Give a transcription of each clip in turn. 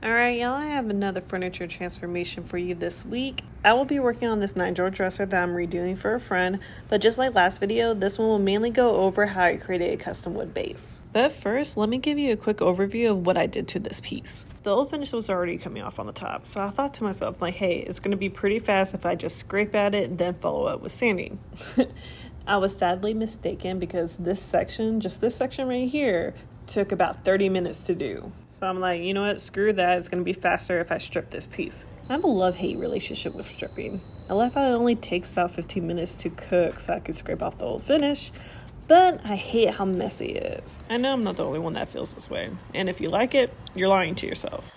Alright, y'all, I have another furniture transformation for you this week. I will be working on this 9-drawer dresser that I'm redoing for a friend, but just like last video, this one will mainly go over how I created a custom wood base. But first, let me give you a quick overview of what I did to this piece. The old finish was already coming off on the top, so I thought to myself, like, hey, it's going to be pretty fast if I just scrape at it and then follow up with sanding. I was sadly mistaken because this section right here, took about 30 minutes to do. So I'm like, you know what, screw that, it's gonna be faster if I strip this piece. I have a love-hate relationship with stripping. I love how it only takes about 15 minutes to cook so I could scrape off the old finish, but I hate how messy it is. I know I'm not the only one that feels this way, and if you like it, you're lying to yourself.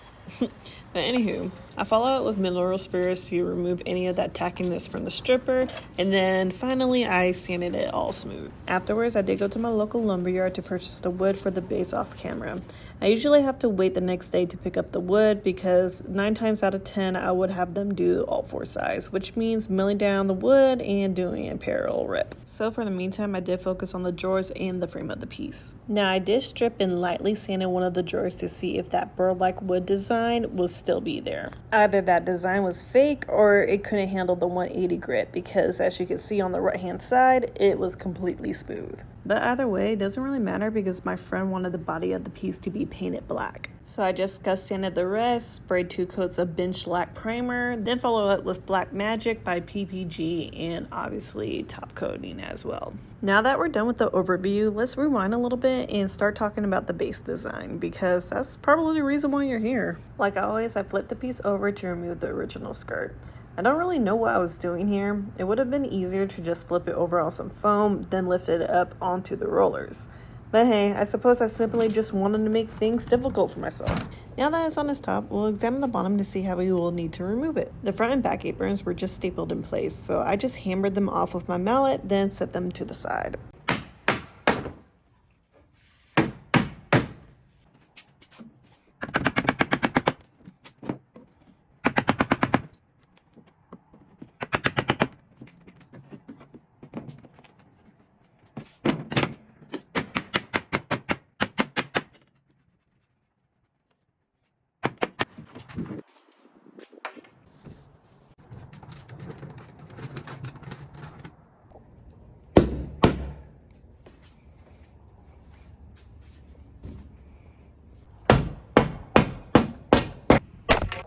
But anywho, I follow it with mineral spirits to remove any of that tackiness from the stripper, and then finally I sanded it all smooth. Afterwards, I did go to my local lumberyard to purchase the wood for the base off camera. I usually have to wait the next day to pick up the wood because 9 times out of 10 I would have them do all 4 sides, which means milling down the wood and doing a parallel rip. So for the meantime, I did focus on the drawers and the frame of the piece. Now I did strip and lightly sanded one of the drawers to see if that burr-like wood design will still be there. Either that design was fake or it couldn't handle the 180 grit because as you can see on the right hand side, it was completely smooth. But either way, it doesn't really matter because my friend wanted the body of the piece to be painted black. So I just scuff sanded the rest, sprayed 2 coats of bench lac primer, then follow up with Black Magic by PPG and obviously top coating as well. Now that we're done with the overview, let's rewind a little bit and start talking about the base design because that's probably the reason why you're here. Like always, I flipped the piece over to remove the original skirt. I don't really know what I was doing here. It would have been easier to just flip it over on some foam, then lift it up onto the rollers. But hey, I suppose I simply just wanted to make things difficult for myself. Now that it's on its top, we'll examine the bottom to see how we will need to remove it. The front and back aprons were just stapled in place, so I just hammered them off with my mallet, then set them to the side.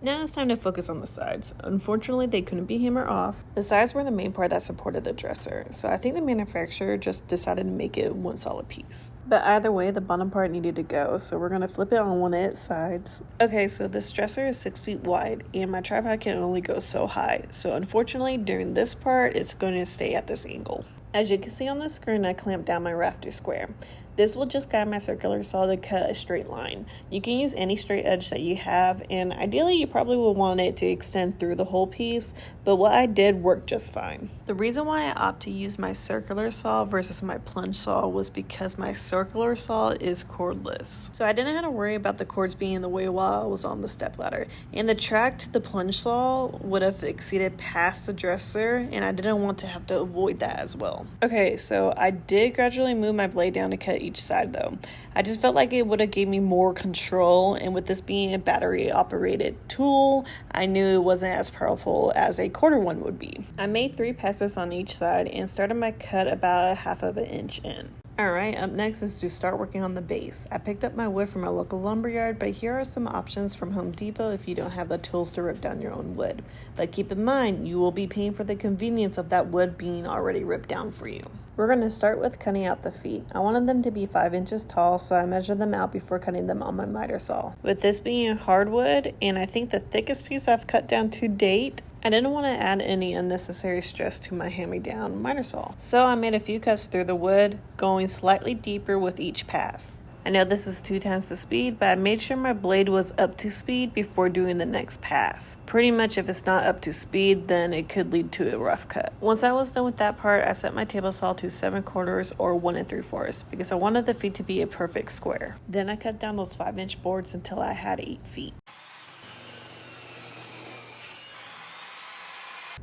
Now it's time to focus on the sides. Unfortunately, they couldn't be hammered off. The sides were the main part that supported the dresser, so I think the manufacturer just decided to make it one solid piece. But either way, the bottom part needed to go, so we're going to flip it on one of its sides. Okay, so this dresser is 6 feet wide, and my tripod can only go so high, so unfortunately, during this part, it's going to stay at this angle. As you can see on the screen, I clamped down my rafter square. This will just guide my circular saw to cut a straight line. You can use any straight edge that you have, and ideally you probably will want it to extend through the whole piece, but what I did worked just fine. The reason why I opt to use my circular saw versus my plunge saw was because my circular saw is cordless. So I didn't have to worry about the cords being in the way while I was on the stepladder, and the track to the plunge saw would have exceeded past the dresser, and I didn't want to have to avoid that as well. Okay, so I did gradually move my blade down to cut each side though. I just felt like it would have gave me more control, and with this being a battery operated tool, I knew it wasn't as powerful as a quarter one would be. I made 3 passes on each side and started my cut about 1/2 inch in. Alright, up next is to start working on the base. I picked up my wood from my local lumberyard, but here are some options from Home Depot if you don't have the tools to rip down your own wood. But keep in mind, you will be paying for the convenience of that wood being already ripped down for you. We're going to start with cutting out the feet. I wanted them to be 5 inches tall, so I measured them out before cutting them on my miter saw. With this being hardwood, and I think the thickest piece I've cut down to date, I didn't want to add any unnecessary stress to my hand-me-down miter saw. So I made a few cuts through the wood, going slightly deeper with each pass. I know this is 2 times the speed, but I made sure my blade was up to speed before doing the next pass. Pretty much if it's not up to speed, then it could lead to a rough cut. Once I was done with that part, I set my table saw to 7/4 or 1 3/4 because I wanted the feet to be a perfect square. Then I cut down those 5-inch boards until I had 8 feet.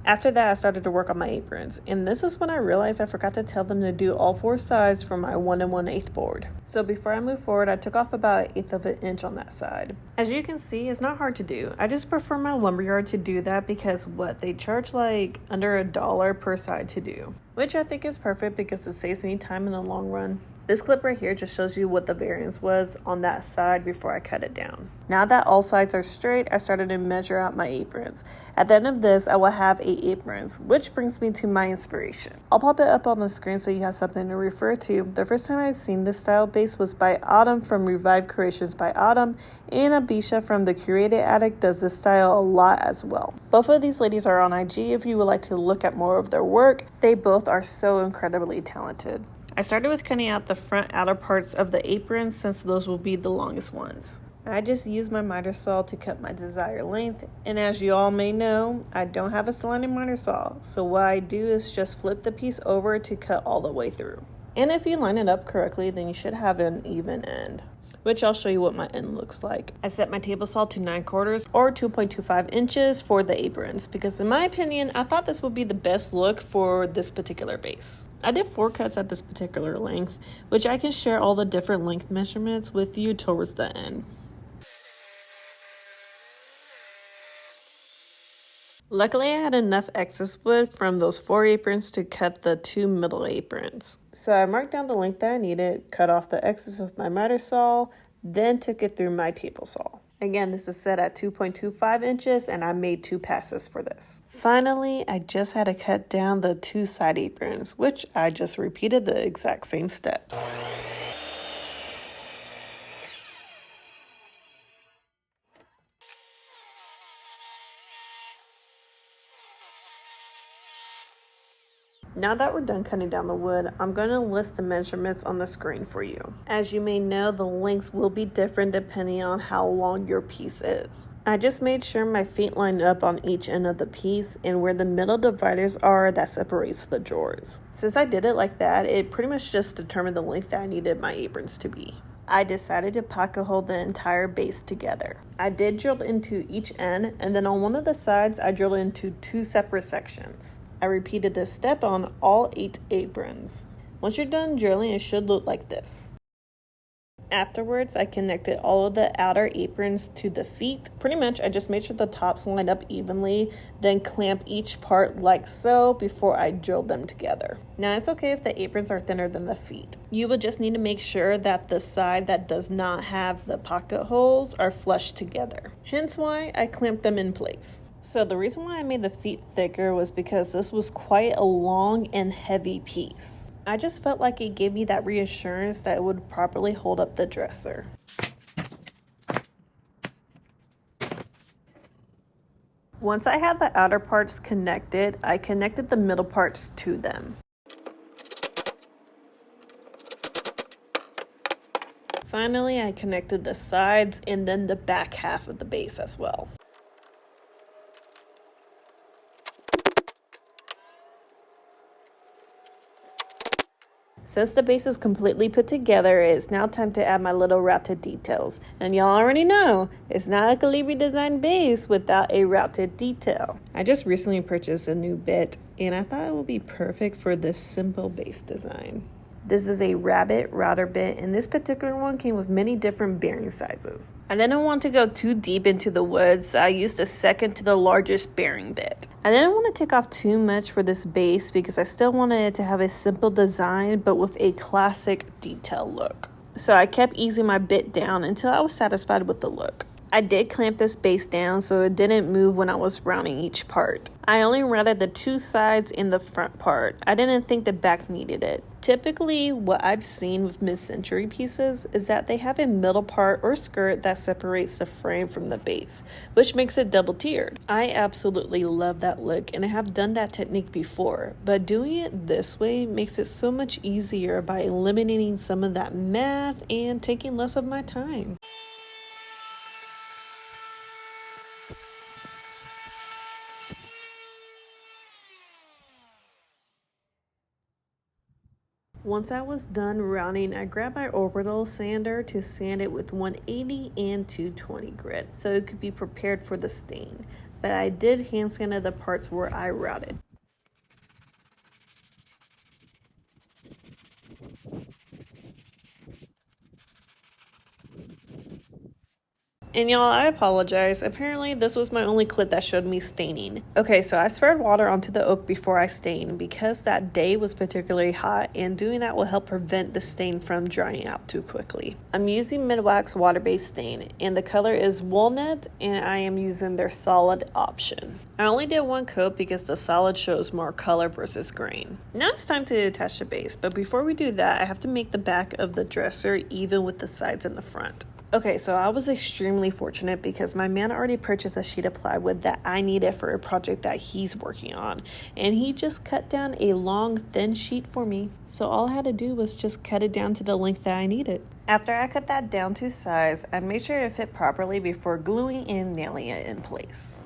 After that, I started to work on my aprons, and this is when I realized I forgot to tell them to do all 4 sides for my 1 1/8 board. So before I moved forward, I took off about 1/8 of an inch on that side. As you can see, it's not hard to do. I just prefer my lumberyard to do that because they charge like under $1 per side to do, which I think is perfect because it saves me time in the long run. This clip right here just shows you what the variance was on that side before I cut it down. Now that all sides are straight, I started to measure out my aprons. At the end of this, I will have 8 aprons, which brings me to my inspiration. I'll pop it up on the screen so you have something to refer to. The first time I'd seen this style base was by Autumn from Revived Creations by Autumn, and Abisha from The Curated Addict does this style a lot as well. Both of these ladies are on IG if you would like to look at more of their work. They both are so incredibly talented. I started with cutting out the front outer parts of the aprons since those will be the longest ones. I just used my miter saw to cut my desired length, and as you all may know, I don't have a sliding miter saw, so what I do is just flip the piece over to cut all the way through. And if you line it up correctly, then you should have an even end, which I'll show you what my end looks like. I set my table saw to 9/4 or 2.25 inches for the aprons because in my opinion, I thought this would be the best look for this particular base. I did 4 cuts at this particular length, which I can share all the different length measurements with you towards the end. Luckily, I had enough excess wood from those 4 aprons to cut the 2 middle aprons. So I marked down the length that I needed, cut off the excess with my miter saw, then took it through my table saw. Again, this is set at 2.25 inches and I made 2 passes for this. Finally, I just had to cut down the 2 side aprons, which I just repeated the exact same steps. Now that we're done cutting down the wood, I'm going to list the measurements on the screen for you. As you may know, the lengths will be different depending on how long your piece is. I just made sure my feet lined up on each end of the piece and where the middle dividers are that separates the drawers. Since I did it like that, it pretty much just determined the length that I needed my aprons to be. I decided to pocket hole the entire base together. I did drill into each end, and then on one of the sides, I drilled into 2 separate sections. I repeated this step on all 8 aprons. Once you're done drilling, it should look like this. Afterwards, I connected all of the outer aprons to the feet. Pretty much, I just made sure the tops lined up evenly, then clamp each part like so before I drilled them together. Now, it's okay if the aprons are thinner than the feet. You will just need to make sure that the side that does not have the pocket holes are flush together. Hence why I clamped them in place. So the reason why I made the feet thicker was because this was quite a long and heavy piece. I just felt like it gave me that reassurance that it would properly hold up the dresser. Once I had the outer parts connected, I connected the middle parts to them. Finally, I connected the sides and then the back half of the base as well. Since the base is completely put together, it's now time to add my little routed details. And y'all already know, it's not a Calibri design base without a routed detail. I just recently purchased a new bit, and I thought it would be perfect for this simple base design. This is a rabbit router bit, and this particular one came with many different bearing sizes. I didn't want to go too deep into the wood, so I used a second to the largest bearing bit. I didn't want to take off too much for this base because I still wanted it to have a simple design but with a classic detail look. So I kept easing my bit down until I was satisfied with the look. I did clamp this base down so it didn't move when I was rounding each part. I only rounded the 2 sides and the front part. I didn't think the back needed it. Typically, what I've seen with mid-century pieces is that they have a middle part or skirt that separates the frame from the base, which makes it double tiered. I absolutely love that look and I have done that technique before, but doing it this way makes it so much easier by eliminating some of that math and taking less of my time. Once I was done rounding, I grabbed my orbital sander to sand it with 180 and 220 grit so it could be prepared for the stain. But I did hand sand the parts where I routed. And y'all, I apologize. Apparently, this was my only clip that showed me staining. Okay, so I spread water onto the oak before I stain because that day was particularly hot, and doing that will help prevent the stain from drying out too quickly. I'm using Midwax water-based stain, and the color is walnut, and I am using their solid option. I only did one coat because the solid shows more color versus grain. Now it's time to attach the base, but before we do that, I have to make the back of the dresser even with the sides and the front. Okay, so I was extremely fortunate because my man already purchased a sheet of plywood that I needed for a project that he's working on. And he just cut down a long, thin sheet for me. So all I had to do was just cut it down to the length that I needed. After I cut that down to size, I made sure it fit properly before gluing and nailing it in place.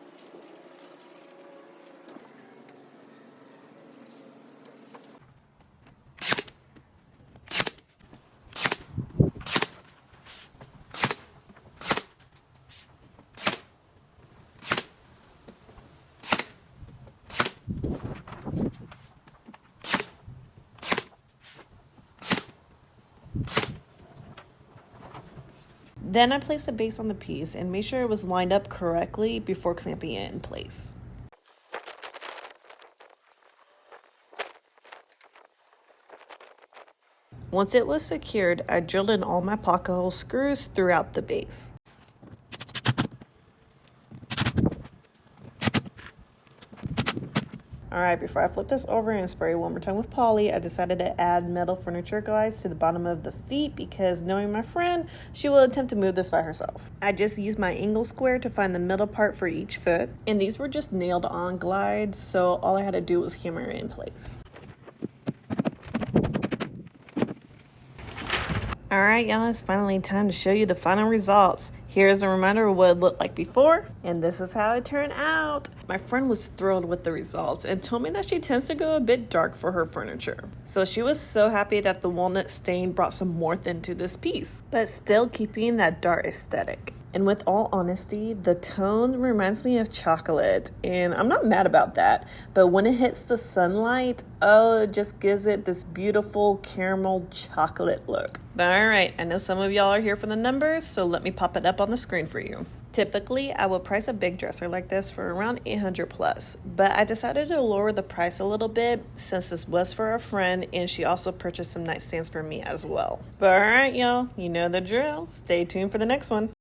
Then I placed a base on the piece and made sure it was lined up correctly before clamping it in place. Once it was secured, I drilled in all my pocket hole screws throughout the base. Alright, before I flip this over and spray one more time with poly, I decided to add metal furniture glides to the bottom of the feet because knowing my friend, she will attempt to move this by herself. I just used my angle square to find the middle part for each foot, and these were just nailed on glides, so all I had to do was hammer it in place. Alright y'all, it's finally time to show you the final results. Here's a reminder of what it looked like before, and this is how it turned out. My friend was thrilled with the results and told me that she tends to go a bit dark for her furniture. So she was so happy that the walnut stain brought some warmth into this piece, but still keeping that dark aesthetic. And with all honesty, the tone reminds me of chocolate, and I'm not mad about that. But when it hits the sunlight, oh, it just gives it this beautiful caramel chocolate look. But alright, I know some of y'all are here for the numbers, so let me pop it up on the screen for you. Typically, I would price a big dresser like this for around $800 plus, but I decided to lower the price a little bit since this was for a friend and she also purchased some nightstands for me as well. But alright y'all, you know the drill. Stay tuned for the next one.